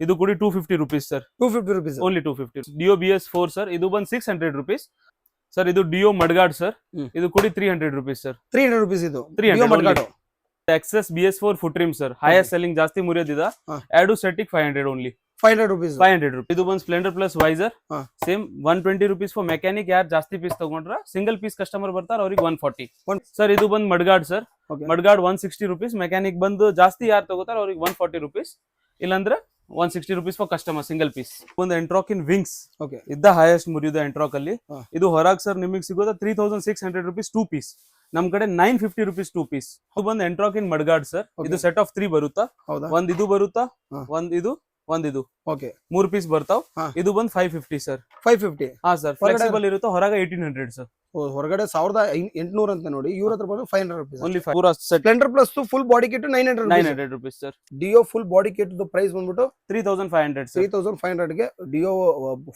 ಇದು ಕೂಡಿ 250 rupees sir. 250 rupees. Only 250. Dio BS4 sir. ಇದು ಬಂದು 600 rupees. ಸರ್ ಇದು ಡಿಯೋ ಮಡ್ಗಾಡ್ ಸರ್. ಇದು ಕೂಡಿ 300 rupees sir. 300 rupees ಇದು 300 ಮಡ್ಗಾಡ್. Access BS4 foot trim sir. Highest selling ಜಾಸ್ತಿ ಮುರಿಯೋದಿದ. Ado Static 500 only. 500 rupees. 500 rupees. ಇದು ಬಂದು Splendor Plus Visor. Same 120 rupees for mechanic. ಯಾರು ಜಾಸ್ತಿ ಪೀಸ್ ತಗೊಂಡ್ರ ಸಿಂಗಲ್ ಪೀಸ್ ಕಸ್ಟಮರ್ ಬರ್ತಾರ ಅವ್ರಿಗೆ 140. ಸರ್ ಇದು ಬಂದು ಮಡ್ಗಾಡ್ ಸರ್. ಮಡ್ಗಾಡ್ 160 rupees. ಮೆಕ್ಯಾನಿಕ್ ಬಂದು ಜಾಸ್ತಿ ಯಾರು ತಗೋತಾರ ಅವ್ರಿಗೆ 140 rupees. ಇಲ್ಲಾಂದ್ರೆ 160 rupees for customer single piece. ಒಂದು ಎಂಟ್ರಾಕ್ ಇನ್ ವಿಂಗ್ಸ್ ಇದ್ದ ಹೈಯೆಸ್ಟ್ ಮುರಿಯೋದು ಎಂಟ್ರಾಕ್ ಅಲ್ಲಿ. ಇದು ಹೊರಗ್ ಸರ್ ನಿಮಗೆ ಸಿಗೋದ 3600 rupees 2 piece. ನಮ್ ಕಡೆ 950 rupees 2 piece. ಇದು ಬಂದು ಎಂಟ್ರಾಕ್ ಇನ್ ಮಡ್ಗಾಡ್ ಸರ್. ಇದು ಸೆಟ್ ಆಫ್ 3 ಬರುತ್ತಾ. ಒಂದ್ ಇದು ಬರುತ್ತಾ, ಒಂದ್ ಇದು ಓಕೆ 3 ಪೀಸ್ ಬರ್ತಾವ್. ಇದು ಬಂದು 550 ಸರ್. 550. ಹಾ ಸರ್, ಫ್ಲೆಕ್ಸಿಬಲ್ ಇರುತ್ತೆ. ಹೊರಗ 1800 ಸರ್. ಹೊರಗಡೆ 1800 ಅಂತ ನೋಡಿ. ಇವ್ರ ಹತ್ರ ಬಂದು 500 rupees. ಓನ್ಲಿ ಪೂರಾ set. Splendor plus full body kit 900 rupees sir. Dio full body kit price ಬಂದ್ಬಿಟ್ಟು 3500 ಸರ್. 3500 ಗೆ ಡಿಯೋ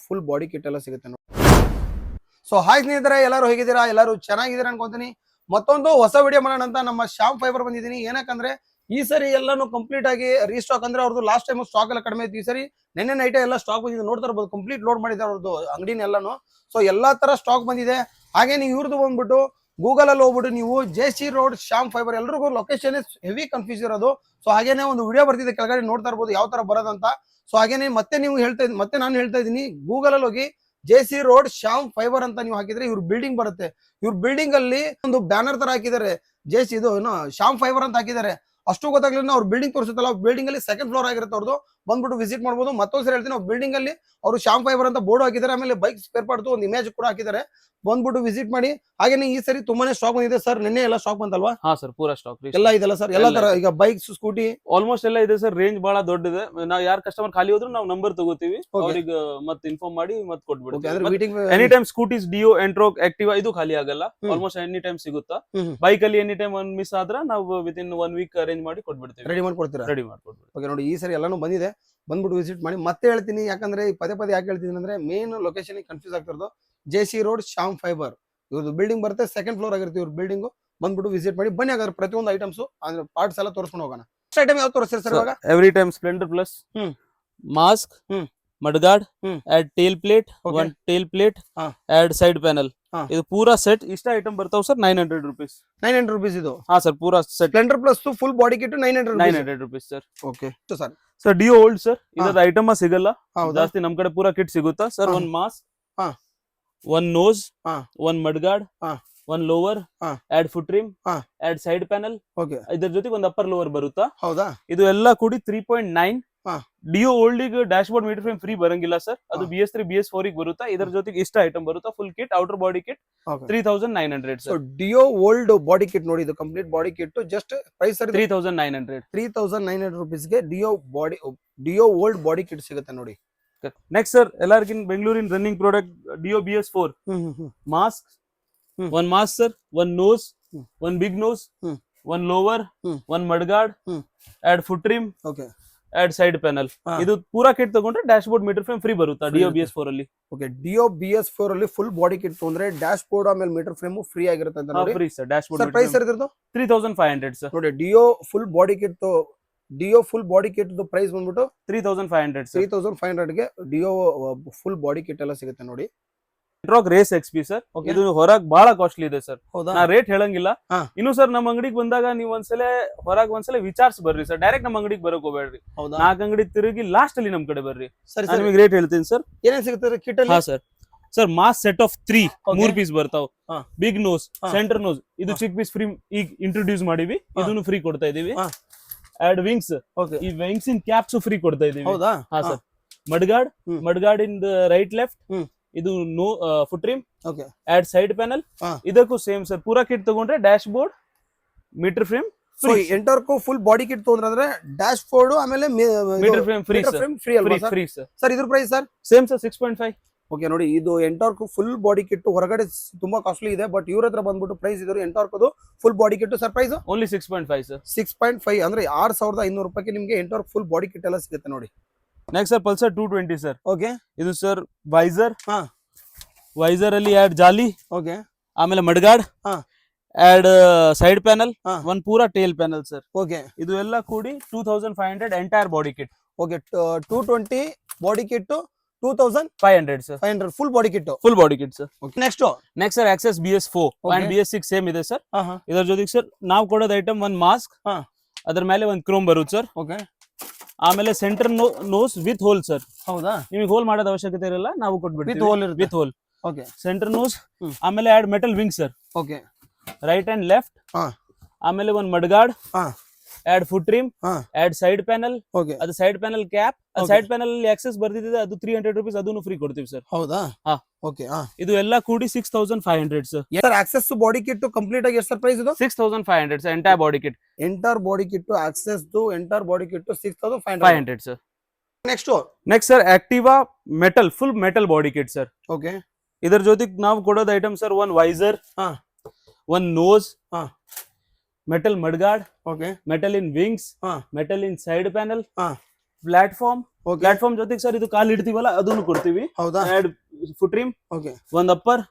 ಫುಲ್ ಬಾಡಿ ಕಿಟ್ ಎಲ್ಲ ಸಿಗುತ್ತೆ ನೋಡಿ. ಸೊ ಹಾಯ್ ಸ್ನೇಹಿತರೆ, ಎಲ್ಲರೂ ಹೇಗಿದ್ದೀರಾ? ಎಲ್ಲರೂ ಚೆನ್ನಾಗಿದ್ದೀರಾ ಅನ್ಕೊಂತೀನಿ. ಮತ್ತೊಂದು ಹೊಸ ವಿಡಿಯೋ ಮಾಡೋಣ ಅಂತ ನಮ್ಮ ಶ್ಯಾಮ್ ಫೈಬರ್ ಬಂದಿದ್ದೀನಿ. ಏನಕ್ಕಂದ್ರೆ ಈ ಸರಿ ಎಲ್ಲಾನು ಕಂಪ್ಲೀಟ್ ಆಗಿ ರೀಸ್ಟಾಕ್. ಅಂದ್ರೆ ಅವ್ರದ್ದು ಲಾಸ್ಟ್ ಟೈಮ್ ಸ್ಟಾಕ್ ಎಲ್ಲ ಕಡಿಮೆ ಇತ್ತು. ಈ ಸರಿ ನೆನ್ನೆ ನೈಟ್ ಎಲ್ಲ ಸ್ಟಾಕ್ ಬಂದಿದೆ. ನೋಡ್ತಾ ಇರ್ಬೋದು, ಕಂಪ್ಲೀಟ್ ಲೋಡ್ ಮಾಡಿದ್ದಾರೆ ಅವ್ರದ್ದು ಅಂಗಡಿನ ಎಲ್ಲಾನು. ಸೊ ಎಲ್ಲಾ ತರ ಸ್ಟಾಕ್ ಬಂದಿದೆ. ಹಾಗೆ ನೀವು ಇವ್ರದ್ದು ಬಂದ್ಬಿಟ್ಟು ಗೂಗಲ್ ಅಲ್ಲಿ ಹೋಗ್ಬಿಟ್ಟು ನೀವು JC ರೋಡ್ ಶ್ಯಾಮ್ ಫೈಬರ್, ಎಲ್ರಿಗೂ ಲೊಕೇಶನ್ ಹೆವಿ ಕನ್ಫ್ಯೂಸ್ ಇರೋದು. ಸೊ ಹಾಗೇನೆ ಒಂದು ವಿಡಿಯೋ ಬರ್ತಿದೆ ಕೆಳಗಡೆ, ನೋಡ್ತಾ ಇರ್ಬೋದು ಯಾವ ತರ ಬರೋದಂತ. ಸೊ ಹಾಗೇನೆ ಮತ್ತೆ ನಾನು ಹೇಳ್ತಾ ಇದ್ದೀನಿ, ಗೂಗಲ್ ಅಲ್ಲಿ ಹೋಗಿ JC ರೋಡ್ ಶ್ಯಾಮ್ ಫೈಬರ್ ಅಂತ ನೀವು ಹಾಕಿದ್ರೆ ಇವ್ರ ಬಿಲ್ಡಿಂಗ್ ಬರುತ್ತೆ. ಇವ್ರ ಬಿಲ್ಡಿಂಗ್ ಅಲ್ಲಿ ಒಂದು ಬ್ಯಾನರ್ ತರ ಹಾಕಿದ್ದಾರೆ, JC ಇದು ಶ್ಯಾಮ್ ಫೈಬರ್ ಅಂತ ಹಾಕಿದ್ದಾರೆ. ಅಷ್ಟು ಗೊತ್ತಾಗ್ಲಿಲ್ಲ ಅವ್ರ ಬಿಲ್ಡಿಂಗ್ ತೋರಿಸುತ್ತಲ್ಲ, ಬಿಲ್ಡಿಂಗ್ ಅಲ್ಲಿ ಸೆಕೆಂಡ್ ಫ್ಲೋರ್ ಆಗಿರುತ್ತೆ ಅವ್ರದ್ದು. ಬಂದ್ಬಿಟ್ಟು ವಿಸಿಟ್ ಮಾಡಬಹುದು. ಮತ್ತೊಂದ್ಸರಿ ಹೇಳ್ತೀನಿ, ಬಿಲ್ಡಿಂಗ್ ಅಲ್ಲಿ ಅವರು ಶ್ಯಾಮ್ ಫೈಬರ್ ಅಂತ ಬೋರ್ಡ್ ಹಾಕಿದ್ದಾರೆ. ಆಮೇಲೆ ಬೈಕ್ ಸ್ಪೇರ್ ಪಾರ್ಟ್ ಒಂದು ಇಮೇಜ್ ಕೂಡ ಹಾಕಿದ್ದಾರೆ. ಬಂದ್ಬಿಟ್ಟು ವಿಸಿಟ್ ಮಾಡಿ. ಹಾಗೇನೆ ಈ ಸರಿ ತುಂಬಾನೇ ಸ್ಟಾಕ್ ಬಂದಿದೆ ಸರ್. ನಿನ್ನೆ ಎಲ್ಲ ಸ್ಟಾಕ್ ಬಂತಲ್ವಾ? ಹಾ ಸರ್, ಪೂರಾ ಸ್ಟಾಕ್ ಎಲ್ಲ ಇದೆಲ್ಲ ಸರ್. ಎಲ್ಲ ತರ ಈಗ ಬೈಕ್ಸ್, ಸ್ಕೂಟಿ ಆಲ್ಮೋಸ್ಟ್ ಎಲ್ಲ ಇದೆ ಸರ್. ರೇಂಜ್ ಬಹಳ ದೊಡ್ಡದಿದೆ. ನಾವು ಯಾರು ಕಸ್ಟಮರ್ ಖಾಲಿ ಹೋದ್ರು ನಾವು ನಂಬರ್ ತಗೋತೀವಿ, ಅವ್ರಿಗೆ ಮತ್ತೆ ಇನ್ಫಾರ್ಮ್ ಮಾಡಿ ಮತ್ತೆ ಕೊಟ್ಬಿಡ್ತೀವಿ. Any time scooties Dio, Ntorq, Activa ಇದು ಖಾಲಿ ಆಗಲ್ಲ. ಆಲ್ಮೋಸ್ಟ್ ಎನಿ ಟೈಮ್ ಸಿಗುತ್ತಾ. ಬೈಕ್ ಅಲ್ಲಿ ಎನಿ ಟೈಮ್ ಒಂದ್ ಮಿಸ್ ಆದ್ರೆ ನಾವು ವಿತಿನ್ 1 week ಅರೇಂಜ್ ಮಾಡಿ ಕೊಟ್ಬಿಡ್ತೀವಿ. ರೆಡಿ ಮಾಡ್ಕೊಡ್ತೀರಾ? ರೆಡಿ ಮಾಡ್ಕೊಡ್ತೀವಿ. ಓಕೆ ನೋಡಿ, ಈ ಸರಿ ಎಲ್ಲಾನು ಬಂದಿದೆ. ಬಂದ್ಬಿಟ್ಟು ವಿಸಿಟ್ ಮಾಡಿ. ಮತ್ತೆ ಹೇಳ್ತೀನಿ, ಯಾಕಂದ್ರೆ ಪದೇ ಪದೇ ಯಾಕೆ ಹೇಳ್ತೀನಿ ಅಂದ್ರೆ ಮೇನ್ ಲೊಕೇಶನ್ ಕನ್ಫ್ಯೂಸ್ ಆಗ್ತಿರೋದು. JC ರೋಡ್ ಶ್ಯಾಮ್ ಫೈಬರ್ ಇವ್ರದ್ದು ಬಿಲ್ಡಿಂಗ್ ಬರುತ್ತೆ, ಸೆಕೆಂಡ್ ಫ್ಲೋರ್ ಆಗಿರುತ್ತೆ ಇವ್ರ ಬಿಲ್ಡಿಂಗ್. ಬಂದ್ಬಿಟ್ಟು ವಿಸಿಟ್ ಮಾಡಿ ಬನ್ನಿ. ಹಾಗಾದ್ರೆ ಪ್ರತಿಯೊಂದು ಐಟಮ್ಸ್ ಅಂದ್ರೆ ಪಾರ್ಟ್ಸ್ ಎಲ್ಲ ತೋರಿಸ್ಕೊಂಡು ಹೋಗೋಣ. ಫಸ್ಟ್ ಐಟಮ್ ಯಾವ್ದು ತೋರಿಸ್ತೀರಾ ಸರ್ ಇವಾಗ? Every time Splendor plus mask, mudguard, add tail plate, one tail plate, add side panel. ಇದು ಪೂರಾ ಸೆಟ್ ಇಷ್ಟ ಐಟಮ್ ಬರ್ತಾವ ಸರ್. 900 rupees. 900 rupees ಇದು. ಹಾ ಸರ್, ಪೂರಾ set. Splendor plus full body kit 900 rupees sir. Okay sir. Sir Dio old sir, ಇದರ item ಸಿಗಲ್ಲ ಜಾಸ್ತಿ. ನಮ್ ಕಡೆ ಪೂರಾ ಕಿಟ್ ಸಿಗುತ್ತಾ ಸರ್. ಒಂದ್ mask, one nose, one mudguard, one lower, add foot trim, add side panel. ಇದರ ಜೊತೆಗೆ ಒಂದು ಅಪ್ಪರ್ ಲೋವರ್ ಬರುತ್ತಾ. ಹೌದಾ? ಇದು ಎಲ್ಲ ಕೂಡಿ 3.9. ಡಿಯೋ ಓಲ್ಡ್ ಗೆ dashboard meter frame free ಬರಂಗಿಲ್ಲ ಸರ್. ಅದು BS3 BS4 ಗೆ ಬರುತ್ತಾ. ಇದರ ಜೊತೆಗೆ ಇಷ್ಟ ಐಟಮ್ ಬರುತ್ತಾ. Full kit, outer body kit 3900 sir. Dio old body kit ನೋಡಿ, ಇದು complete body kit. Just price sir 3900 rupees ಗೆ ಡಿಯೋ ಓಲ್ಡ್ ಬಾಡಿ ಕಿಟ್ ಸಿಗುತ್ತೆ ನೋಡಿ. ನೆಕ್ಸ್ಟ್ ಸರ್, ಎಲ್ಲರಿಗಿನ್ ಬೆಂಗಳೂರಿನ running product Dio BS4 mask. One mask sir, one nose, one big nose, one lower, one mudguard, add foot trim, add side panel. ಇದು ಪೂರಾ kit ತಗೊಂಡ್ರೆ dashboard meter frame free ಬರುತ್ತಾ Dio BS4 ಅಲ್ಲಿ. Okay, Dio BS4 ಅಲ್ಲಿ full body kit ತೊಂದ್ರೆ dashboard ಆಮೇಲೆ meter frame free ಆಗಿರುತ್ತೆ ಅಂತ ನೋಡಿ. Free sir. Dashboard price sir ಇದ್ರದ್ದು 3500 ಸರ್. ನೋಡಿ, Dio full body kit price ಬಂದ್ಬಿಟ್ಟು 3500 ಸರ್. 3500 ಗೆ ಡಿಯೋ ಫುಲ್ ಬಾಡಿ ಕಿಟ್ ಎಲ್ಲ ಸಿಗುತ್ತೆ ನೋಡಿ. ಎಂಟ್ರಾಕ್ ರೇಸ್ XP ಸರ್. ಇದು ಹೊರಗ್ ಬಹಳ ಕಾಸ್ಟ್ಲಿ ಇದೆ ಸರ್. ನಾ ರೇಟ್ ಹೇಳಂಗಿಲ್ಲ. ಇನ್ನು ಸರ್ ನಮ್ಮ ಅಂಗಡಿಗೆ ಬಂದಾಗ ನೀವು ಹೊರಗ್ ಒಂದ್ಸಲ ವಿಚಾರಿಸಿ ಬರ್ರಿ ಸರ್. ಡೈರೆಕ್ಟ್ ನಮ್ಮ ಅಂಗಡಿಗೆ ಬರೋಕ್ ಹೋಗ್ಬೇಡ್ರಿ. 4 ಅಂಗಡಿ ತಿರುಗಿ ಲಾಸ್ಟ್ ಅಲ್ಲಿ ನಮ್ ಕಡೆ ಬರ್ರಿ. ನಿಮಗೆ ರೇಟ್ ಹೇಳ್ತೀನಿ ಸರ್. ಏನೇನ್ ಸಿಗುತ್ತೆ ಕಿಟ್ ಅಲ್ಲಿ? ಹಾ sir. Sir mass set of 3 piece ಬರ್ತಾವ್. ಬಿಗ್ ನೋಸ್, ಸೆಂಟರ್ ನೋಸ್, ಇದು ಚಿಕ್ ಪೀಸ್ ಫ್ರೀ ಈಗ ಇಂಟ್ರೊಡ್ಯೂಸ್ ಮಾಡಿವಿ. ಇದನ್ನು ಫ್ರೀ ಕೊಡ್ತಾ ಇದೀವಿ. ಆಡ್ ವಿಂಗ್ಸ್, ಈ ವಿಂಗ್ಸ್ ಇನ್ ಕ್ಯಾಪ್ಸ್ ಫ್ರೀ ಕೊಡ್ತಾ ಇದೀವಿ. ಹೌದಾ? ಹಾ ಸರ್. ಮಡ್ಗಾರ್ಡ್ ಇನ್ ರೈಟ್ ಲೆಫ್ಟ್, ಇದು no foot trim, add side panel. ಇದಕ್ಕೂ ಸೇಮ್ ಸರ್. ಪೂರಾ ಕಿಟ್ ತಗೊಂಡ್ರೆ dashboard, meter frame. So ಎಂಟರ್ಕು ಫುಲ್ ಬಾಡಿ ಕಿಟ್ ತಗೊಂಡ್ರೆ ಡ್ಯಾಶ್ ಬೋರ್ಡ್ ಆಮೇಲೆ meter frame free sir. Sir ಇದ್ರ price sir same sir 6.5. Okay ನೋಡಿ, ಇದು ಎಂಟಾರ್ಕ್ ಫುಲ್ ಬಾಡಿ ಕಿಟ್ ಹೊರಗಡೆ ತುಂಬಾ ಕಾಸ್ಟ್ಲಿ ಇದೆ. ಬಟ್ ಇವ್ರ ಹತ್ರ ಬಂದ್ಬಿಟ್ಟು ಪ್ರೈಸ್ ಇದ್ರು NTorq full body kit. Sir price only 6.5 sir. 6.5 ಅಂದ್ರೆ 6500 ರೂಪಾಯಿಗೆ ನಿಮ್ಗೆ ಎಂಟಾರ್ಕ್ ಫುಲ್ ಬಾಡಿ ಕಿಟ್ ಎಲ್ಲ ಸಿಗುತ್ತೆ ನೋಡಿ. Next sir Pulsar 220 sir. Okay, ಇದು ಸರ್ ವೈಸರ್ ಅಲ್ಲಿ ಆಡ್ ಜಾಲಿ, ಓಕೆ, ಆಮೇಲೆ ಮಡ್ಗಾರ್ಡ್, ಆಡ್ ಸೈಡ್ ಪ್ಯಾನಲ್, ಒಂದ್ ಪೂರಾ ಟೇಲ್ ಪ್ಯಾನಲ್ ಸರ್. ಓಕೆ, ಇದು ಎಲ್ಲ ಕೂಡಿ 2500 entire body kit. Okay 220 body kit 2500 sir. Full body kit. Full body kit sir. Okay next Next sir Access BS4 and BS6 same ಇದೆ sir. ಇದರ ಜೊತೆಗೆ sir ನಾವು ಕೊಡೋದು ಐಟಮ್ ಒಂದು ಮಾಸ್ಕ್, ಅದ್ರ ಮೇಲೆ ಒಂದು ಕ್ರೋಮ್ ಬರುತ್ತೆ ಸರ್. ಓಕೆ ಆಮೇಲೆ center nose with hole sir. ಹೌದಾ? ನಿಮಗೆ ಹೋಲ್ ಮಾಡೋದು ಅವಶ್ಯಕತೆ ಇರಲ್ಲ, ನಾವು ಕೊಟ್ಬಿಡ್ತೀವಿ ವಿತ್ ಹೋಲ್ ಇರುತ್ತೆ. With hole. Okay center nose, ಆಮೇಲೆ add metal wing sir, okay right and left. ಆಮೇಲೆ ಒಂದು mudguard, add foot trim, add side panel. Okay ಅದು side panel cap. Side panel ಅಲ್ಲಿ ಆಕ್ಸೆಸ್ ಬರ್ದಿದೆ, ಅದು 300 rupees, ಅದನ್ನು ಫ್ರೀ ಕೊಡ್ತೀವಿ ಸರ್. ಹೌದಾ? ಹಾ. ಓಕೆ ಇದು ಎಲ್ಲ ಕೂಡಿ 6500 sir. Sir Access body kit complete ಆಗಿ ಎಷ್ಟು ಪ್ರೈಸ್ ಇದು? 6500 sir entire body kit. Entire body kit Access entire body kit 6500 sir. Next sir Activa metal full metal body kit sir. Okay ಇದರ ಜೊತೆಗೆ ನಾವು ಕೊಡೋದು ಐಟಮ್ ಸರ್ ಒಂದು visor, ಒಂದು nose, metal mudguard, okay metal in wings, metal in side panel, ಹಾ. Platform. Okay platform ಜೊತೆಗೆ sir ಇದು ಕಾಲ್ ಇಡ್ತೀವಲ್ಲ ಅದನ್ನು ಕೊಡ್ತೀವಿ. ಹೌದಾ? ಫುಟ್ ಟ್ರಿಮ್, ಓಕೆ ಒಂದ್ ಅಪ್ಪರ್,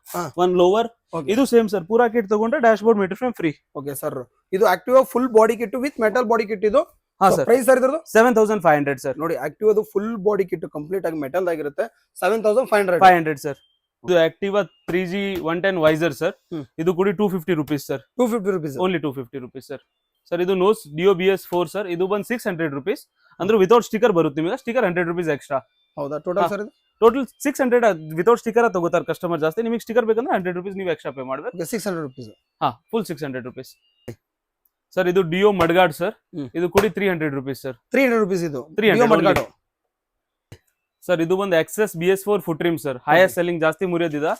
ಒಂದ್ ಲೋವರ್. Okay. ಇದು ಸೇಮ್ ಸರ್, ಪೂರಾ ಕಿಟ್ ತಗೊಂಡ್ರೆ dashboard meter frame free. Okay sir ಇದು Activa full body kit with metal body kit ಇದು. ಹಾ ಸರ್. ಪ್ರೈಸ್ ಸರ್ ಇದ್ರದ್ದು 7500 ಸರ್. ನೋಡಿ Activa full body kit complete ಆಗಿ ಮೆಟಲ್ ಆಗಿರುತ್ತೆ 7500 500 ಸರ್. ಇದು ಆಕ್ಟಿವಾ 3G 110 ವೈಸರ್ ಸರ್. ಇದು ಕೂಡಿ 250 rupees sir. 250 rupees only 250 rupees sir. Sir ಇದು ನೋಸ್ ಡಿಯೋ BS4 ಸರ್. ಇದು ಬಂದು 600 rupees. ಅಂದ್ರೆ ವಿತೌಟ್ ಸ್ಟಿಕರ್ ಬರುತ್ತೆ ನಿಮಗೆ. Sticker 100 rupees extra. ಹೌದಾ? ಟೋಟಲ್ ಸರ್ ಇದು ಟೋಟಲ್ 600 ವಿತೌಟ್ ಸ್ಟಿಕರ್ ತಗೋತಾರೆ ಕಸ್ಟಮರ್ ಜಾಸ್ತಿ. ನಿಮಗೆ ಸ್ಟಿಕರ್ ಬೇಕಂದ್ರೆ 100 rupees ನೀವು ಎಕ್ಸ್ಟ್ರಾ ಪೇ ಮಾಡಬೇಕು. 600 rupees. ಹಾ, ಫುಲ್ 600 rupees ಸರ್. ಇದು ಡಿಯೋ ಮಡ್ಗಾರ್ಡ್ ಸರ್. ಇದು ಕೂಡಿ 300 rupees ಸರ್. 300 rupees ಇದು 300 ಮಡ್ಗಾಡು ಸರ್. ಇದು ಒಂದು Access BS4 foot trim sir. Highest selling ಜಾಸ್ತಿ ಮುರಿಯೋದಿದೆ.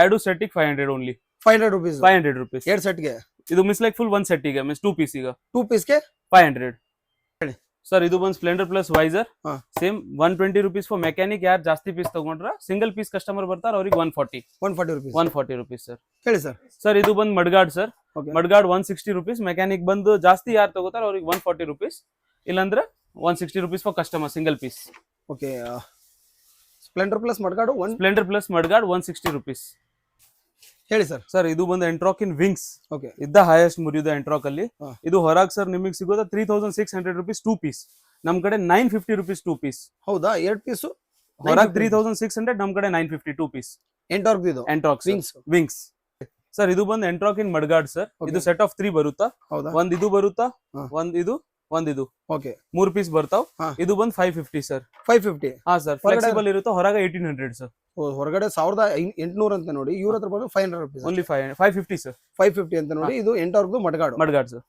ಎರಡು ಸೆಟ್ಟಿಗೆ 500 ಓನ್ಲಿ. 500 rupees 500 rupees. ಎರಡು ಸೆಟ್ಗೆ. ಇದು ಮಿಸ್ ಲೈಕ್ ಫುಲ್ ಒಂದು ಸೆಟ್ಟಿಗೆ ಮಿಸ್ 2 ಪೀಸಿಗೆ 2 ಪೀಸ್ಗೆ 500 ಹೇಳಿ ಸರ್. ಇದು ಬಂದು Splendor plus visor. Same 120 rupees for mechanic. ಯಾರು ಜಾಸ್ತಿ ಪೀಸ್ ತಗೊಂಡ್ರ ಸಿಂಗಲ್ ಪೀಸ್ ಕಸ್ಟಮರ್ ಬರ್ತಾರೆ ಅವ್ರಿಗೆ 140 rupees 140 rupees ಸರ್. ಹೇಳಿ ಸರ್. ಸರ್ ಇದು ಬಂದು mudguard sir. Okay. Mudguard 160 rupees. Mechanic ಬಂದು ಜಾಸ್ತಿ ಯಾರು ತಗೋತಾರ ಅವ್ರಿಗೆ 140 rupees. ಇಲ್ಲಾಂದ್ರೆ 160 rupees for customer single piece. Okay Splendor plus mudguard Splendor plus mudguard 160 rupees. ಹೇಳಿ ಸರ್. ಸರ್ ಇದು ಬಂದು ಎಂಟ್ರಾಕ್ ಇನ್ ವಿಂಗ್ಸ್. ಓಕೆ ಇದ್ದ ಹೈಯೆಸ್ಟ್ ಮುರಿಯೋದು ಎಂಟ್ರಾಕ್ ಅಲ್ಲಿ. ಇದು ಹೊರಗ್ ಸರ್ ನಿಮಗೆ ಸಿಗೋದ 3600 rupees 2 ಪೀಸ್. ನಮ್ ಕಡೆ 950 rupees 2 ಪೀಸ್. ಹೌದಾ? ಎರಡು ಪೀಸು ಹೊರಗ್ 3600, ನಮ್ ಕಡೆ 950 2 ಪೀಸ್. ಎಂಟಾರ್ಕ್ ಇದು ಎಂಟ್ರಾಕ್ ವಿಂಗ್ಸ್ ಸರ್. ಇದು ಬಂದು ಎಂಟ್ರಾಕ್ ಇನ್ ಮಡ್ಗಾರ್ಡ್ ಸರ್. ಇದು ಸೆಟ್ ಆಫ್ 3 ಬರುತ್ತಾ. ಹೌದಾ? ಒಂದ್ ಇದು ಬರುತ್ತಾ, ಒಂದ್ ಇದು ಓಕೆ 3 ಪೀಸ್ ಬರ್ತಾವ್. ಇದು ಬಂದು 550 ಸರ್. 550. ಹಾ ಸರ್. ಫ್ಲೆಕ್ಸಿಬಲ್ ಇರುತ್ತೆ. ಹೊರಗ 1800 ಸರ್. ಹೊರಗಡೆ 1800 ಅಂತ ನೋಡಿ. ಇವ್ರ ಹತ್ರ ಬಂದು 500 rupees. Only 550 sir. 550 ಅಂತ ನೋಡಿ. ಇದು ಎಂಟಾರ್ಕ್ ಮಡ್ಗಾಡು ಮಡ್ಗಾರ್ಡ್ ಸರ್.